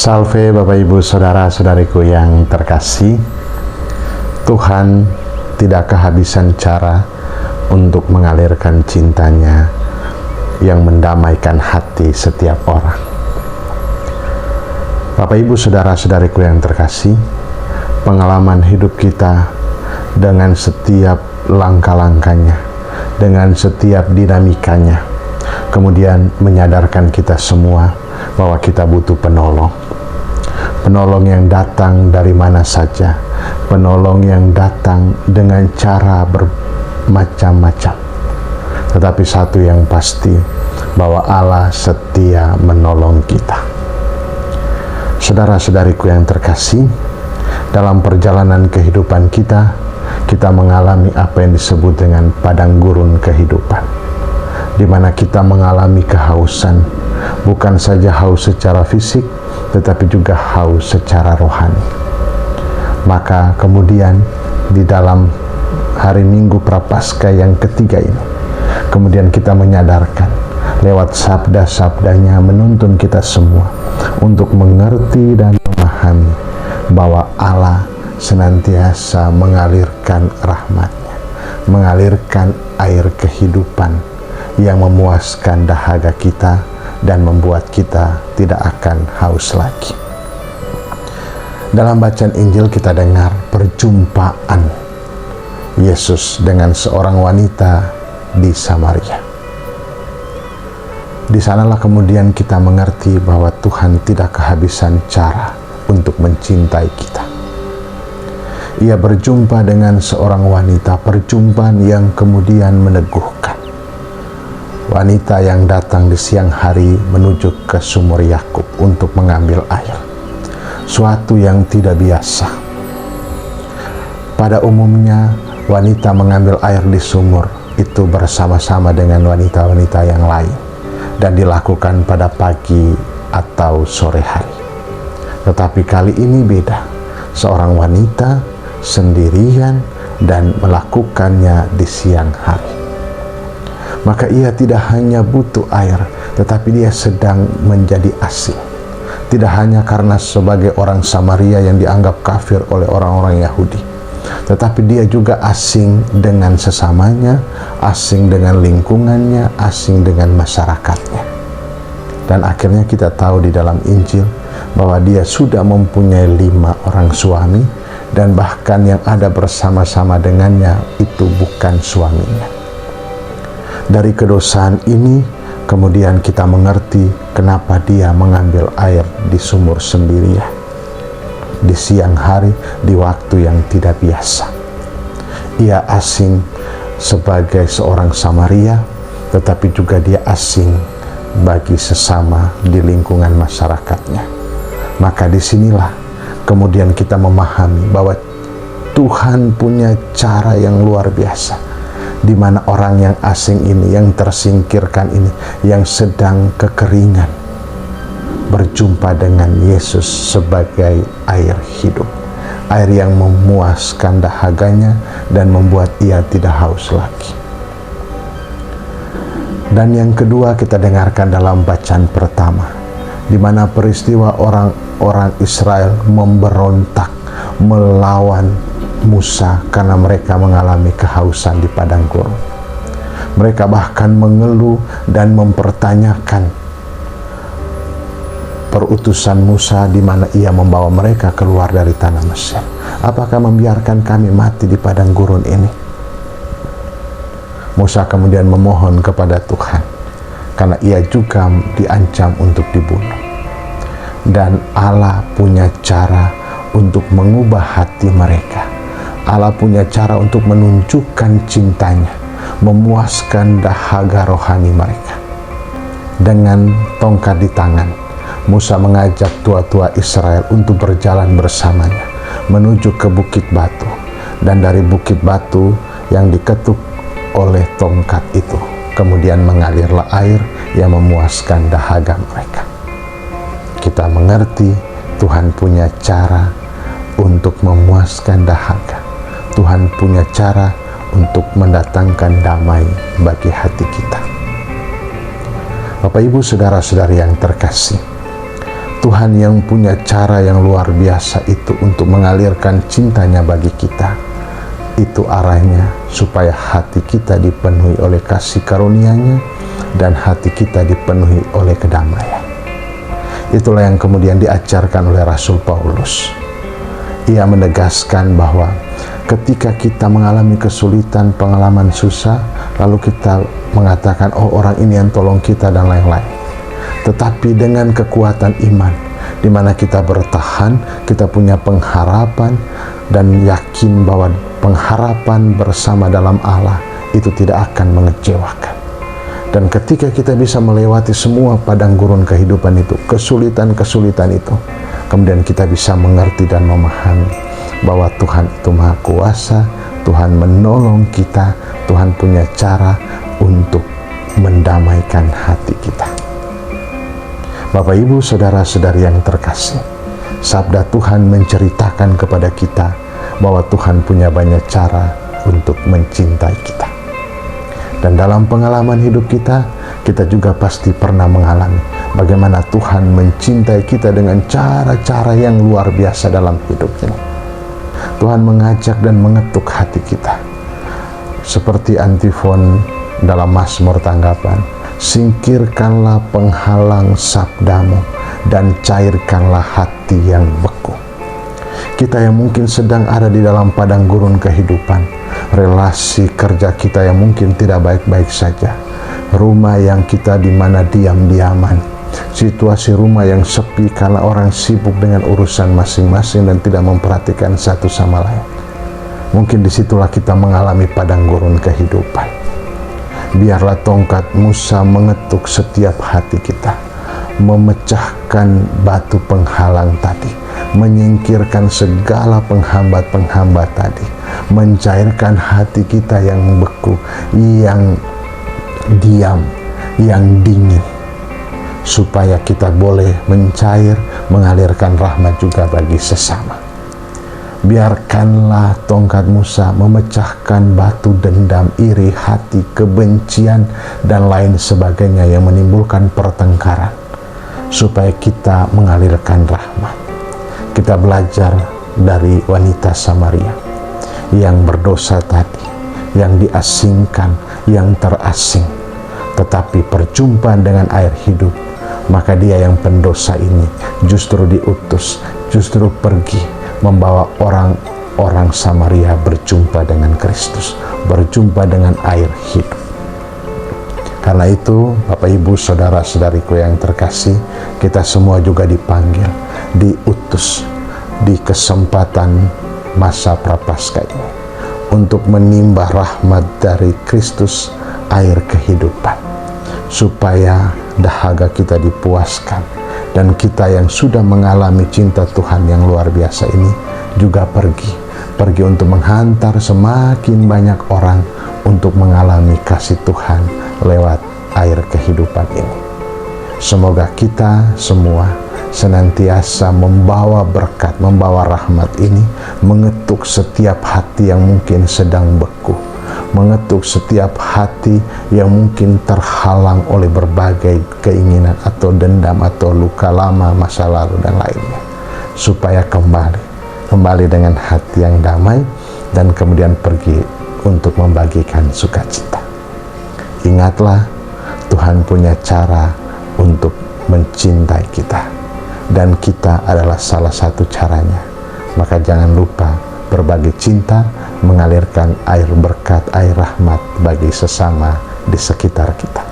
Salve Bapak Ibu Saudara-saudariku yang terkasih. Tuhan tidak kehabisan cara untuk mengalirkan cintanya yang mendamaikan hati setiap orang. Bapak Ibu Saudara-saudariku yang terkasih, pengalaman hidup kita dengan setiap langkah-langkahnya, dengan setiap dinamikanya, kemudian menyadarkan kita semua bahwa kita butuh penolong. Penolong yang datang dari mana saja, penolong yang datang dengan cara bermacam-macam. Tetapi satu yang pasti, bahwa Allah setia menolong kita. Saudara-saudariku yang terkasih, dalam perjalanan kehidupan kita mengalami apa yang disebut dengan padang gurun kehidupan, di mana kita mengalami kehausan, bukan saja haus secara fisik, tetapi juga haus secara rohani. Maka kemudian di dalam hari Minggu Prapaskah yang ketiga ini, kemudian kita menyadarkan lewat sabda-sabdanya menuntun kita semua untuk mengerti dan memahami bahwa Allah senantiasa mengalirkan rahmat-Nya, mengalirkan air kehidupan yang memuaskan dahaga kita dan membuat kita tidak akan haus lagi. Dalam bacaan Injil kita dengar perjumpaan Yesus dengan seorang wanita di Samaria. Di sanalah kemudian kita mengerti bahwa Tuhan tidak kehabisan cara untuk mencintai kita. Ia berjumpa dengan seorang wanita, perjumpaan yang kemudian meneguhkan. Wanita yang datang di siang hari menuju ke sumur Yakub untuk mengambil air. Suatu yang tidak biasa. Pada umumnya, wanita mengambil air di sumur itu bersama-sama dengan wanita-wanita yang lain, dan dilakukan pada pagi atau sore hari. Tetapi kali ini beda. Seorang wanita sendirian dan melakukannya di siang hari. Maka ia tidak hanya butuh air, tetapi dia sedang menjadi asing. Tidak hanya karena sebagai orang Samaria yang dianggap kafir oleh orang-orang Yahudi, tetapi dia juga asing dengan sesamanya, asing dengan lingkungannya, asing dengan masyarakatnya. Dan akhirnya kita tahu di dalam Injil bahwa dia sudah mempunyai 5 orang suami, dan bahkan yang ada bersama-sama dengannya itu bukan suaminya. Dari kedosaan ini, kemudian kita mengerti kenapa dia mengambil air di sumur sendirian, di siang hari, di waktu yang tidak biasa. Ia asing sebagai seorang Samaria, tetapi juga dia asing bagi sesama di lingkungan masyarakatnya. Maka disinilah kemudian kita memahami bahwa Tuhan punya cara yang luar biasa, di mana orang yang asing ini, yang tersingkirkan ini, yang sedang kekeringan, berjumpa dengan Yesus sebagai air hidup, air yang memuaskan dahaganya dan membuat ia tidak haus lagi. Dan yang kedua kita dengarkan dalam bacaan pertama, di mana peristiwa orang-orang Israel memberontak melawan Musa karena mereka mengalami kehausan di padang gurun. Mereka bahkan mengeluh dan mempertanyakan perutusan Musa di mana ia membawa mereka keluar dari tanah Mesir. Apakah membiarkan kami mati di padang gurun ini? Musa kemudian memohon kepada Tuhan karena ia juga diancam untuk dibunuh. Dan Allah punya cara untuk mengubah hati mereka. Allah punya cara untuk menunjukkan cintanya, memuaskan dahaga rohani mereka. Dengan tongkat di tangan, Musa mengajak tua-tua Israel untuk berjalan bersamanya menuju ke bukit batu. Dan dari bukit batu yang diketuk oleh tongkat itu, kemudian mengalirlah air yang memuaskan dahaga mereka. Kita mengerti Tuhan punya cara untuk memuaskan dahaga. Tuhan punya cara untuk mendatangkan damai bagi hati kita. Bapak Ibu Saudara-saudari yang terkasih, Tuhan yang punya cara yang luar biasa itu untuk mengalirkan cintanya bagi kita. Itu arahnya supaya hati kita dipenuhi oleh kasih karunia-Nya dan hati kita dipenuhi oleh kedamaian. Itulah yang kemudian diajarkan oleh Rasul Paulus. Ia menegaskan bahwa ketika kita mengalami kesulitan, pengalaman susah, lalu kita mengatakan, oh orang ini yang tolong kita dan lain-lain. Tetapi dengan kekuatan iman, di mana kita bertahan, kita punya pengharapan dan yakin bahwa pengharapan bersama dalam Allah itu tidak akan mengecewakan. Dan ketika kita bisa melewati semua padang gurun kehidupan itu, kesulitan-kesulitan itu, kemudian kita bisa mengerti dan memahami bahwa Tuhan itu Maha Kuasa, Tuhan menolong kita, Tuhan punya cara untuk mendamaikan hati kita. Bapak, Ibu, saudara-saudari yang terkasih, sabda Tuhan menceritakan kepada kita bahwa Tuhan punya banyak cara untuk mencintai kita. Dan dalam pengalaman hidup kita, kita juga pasti pernah mengalami bagaimana Tuhan mencintai kita dengan cara-cara yang luar biasa dalam hidup ini. Tuhan mengajak dan mengetuk hati kita. Seperti antifon dalam Mazmur Tanggapan, singkirkanlah penghalang sabdamu dan cairkanlah hati yang beku. Kita yang mungkin sedang ada di dalam padang gurun kehidupan, relasi kerja kita yang mungkin tidak baik-baik saja, rumah yang kita di mana diam-diaman, situasi rumah yang sepi karena orang sibuk dengan urusan masing-masing dan tidak memperhatikan satu sama lain. Mungkin disitulah kita mengalami padang gurun kehidupan. Biarlah tongkat Musa mengetuk setiap hati kita, memecahkan batu penghalang tadi, menyingkirkan segala penghambat-penghambat tadi, mencairkan hati kita yang beku, yang diam, yang dingin, supaya kita boleh mencair, mengalirkan rahmat juga bagi sesama. Biarkanlah tongkat Musa memecahkan batu dendam, iri hati, kebencian, dan lain sebagainya yang menimbulkan pertengkaran, supaya kita mengalirkan rahmat. Kita belajar dari wanita Samaria yang berdosa tadi, yang diasingkan, yang terasing, tetapi perjumpaan dengan air hidup, maka dia yang pendosa ini justru diutus, justru pergi membawa orang-orang Samaria berjumpa dengan Kristus, berjumpa dengan air hidup. Karena itu, Bapak, Ibu, saudara-saudariku yang terkasih, kita semua juga dipanggil, diutus di kesempatan masa prapaskah ini untuk menimba rahmat dari Kristus, air kehidupan, supaya dahaga kita dipuaskan. Dan kita yang sudah mengalami cinta Tuhan yang luar biasa ini juga pergi untuk menghantar semakin banyak orang untuk mengalami kasih Tuhan lewat air kehidupan ini. Semoga kita semua senantiasa membawa berkat, membawa rahmat ini, mengetuk setiap hati yang mungkin sedang beku, mengetuk setiap hati yang mungkin terhalang oleh berbagai keinginan atau dendam atau luka lama masa lalu dan lainnya, supaya kembali dengan hati yang damai dan kemudian pergi untuk membagikan sukacita. Ingatlah, Tuhan punya cara untuk mencintai kita, dan kita adalah salah satu caranya. Maka jangan lupa berbagi cinta, mengalirkan air berkat, air rahmat bagi sesama di sekitar kita.